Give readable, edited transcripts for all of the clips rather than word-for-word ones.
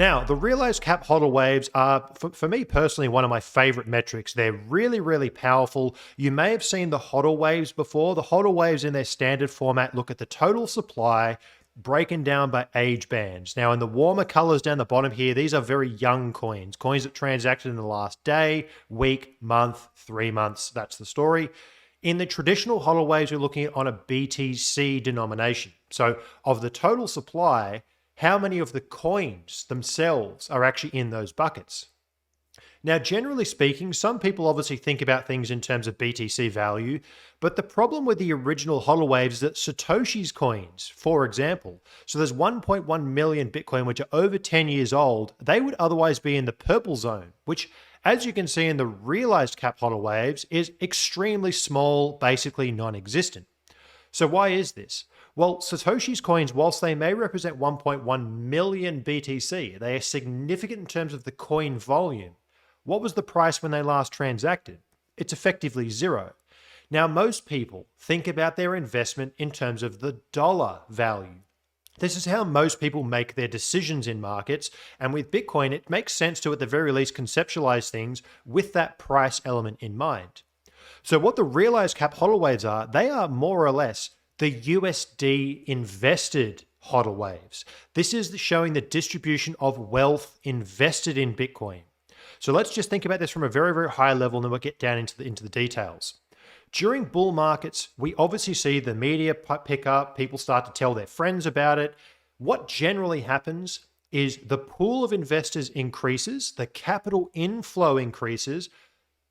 Now, the realized cap HODL waves are, for me personally, one of my favorite metrics. They're really, really powerful. You may have seen the HODL waves before. The HODL waves in their standard format look at the total supply broken down by age bands. Now, in the warmer colors down the bottom here, these are very young coins, coins that transacted in the last day, week, month, 3 months. That's the story. In the traditional HODL waves, we're looking at on a BTC denomination. So of the total supply, how many of the coins themselves are actually in those buckets? Now, generally speaking, some people obviously think about things in terms of BTC value, but the problem with the original HODL waves is that Satoshi's coins, for example, so there's 1.1 million Bitcoin which are over 10 years old, they would otherwise be in the purple zone, which, as you can see in the realized cap HODL waves, is extremely small, basically non-existent. So why is this? Well, Satoshi's coins, whilst they may represent 1.1 million BTC, they are significant in terms of the coin volume. What was the price when they last transacted? It's effectively zero. Now, most people think about their investment in terms of the dollar value. This is how most people make their decisions in markets. And with Bitcoin, it makes sense to, at the very least, conceptualize things with that price element in mind. So what the realized cap HODL waves are, they are more or less the USD invested HODL waves. This is showing the distribution of wealth invested in Bitcoin. So let's just think about this from a very, very high level, and then we'll get down into the details. During bull markets, we obviously see the media pick up, people start to tell their friends about it. What generally happens is the pool of investors increases, the capital inflow increases,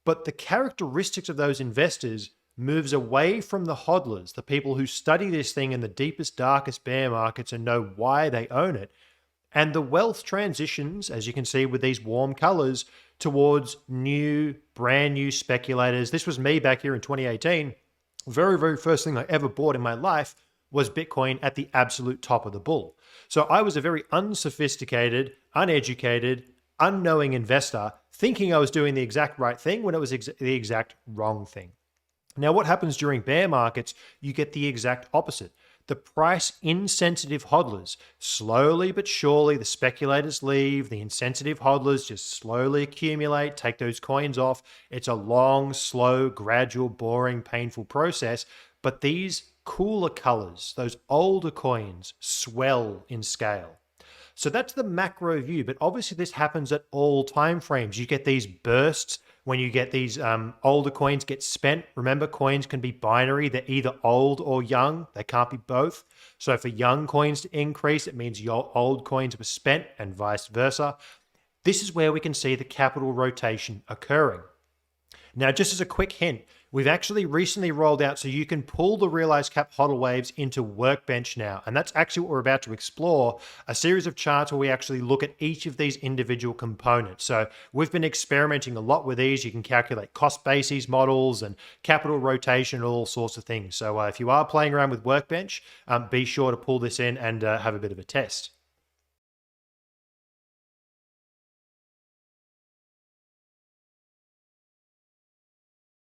but the characteristics of those investors moves away from the hodlers, the people who study this thing in the deepest, darkest bear markets and know why they own it. And the wealth transitions, as you can see with these warm colors, towards new, brand new speculators. This was me back here in 2018. Very, very first thing I ever bought in my life was Bitcoin at the absolute top of the bull. So I was a very unsophisticated, uneducated, unknowing investor thinking I was doing the exact right thing when it was the exact wrong thing. Now, what happens during bear markets? You get the exact opposite. The price insensitive hodlers, slowly but surely, the speculators leave, the insensitive hodlers just slowly accumulate, take those coins off. It's a long, slow, gradual, boring, painful process. But these cooler colors, those older coins, swell in scale. So that's the macro view, but obviously this happens at all time frames. You get these bursts when you get these older coins get spent. Remember, coins can be binary. They're either old or young. They can't be both. So for young coins to increase, it means your old coins were spent and vice versa. This is where we can see the capital rotation occurring. Now, just as a quick hint, we've actually recently rolled out so you can pull the realized cap HODL waves into Workbench now. And that's actually what we're about to explore, a series of charts where we actually look at each of these individual components. So we've been experimenting a lot with these. You can calculate cost bases models and capital rotation and all sorts of things. So if you are playing around with Workbench, be sure to pull this in and have a bit of a test.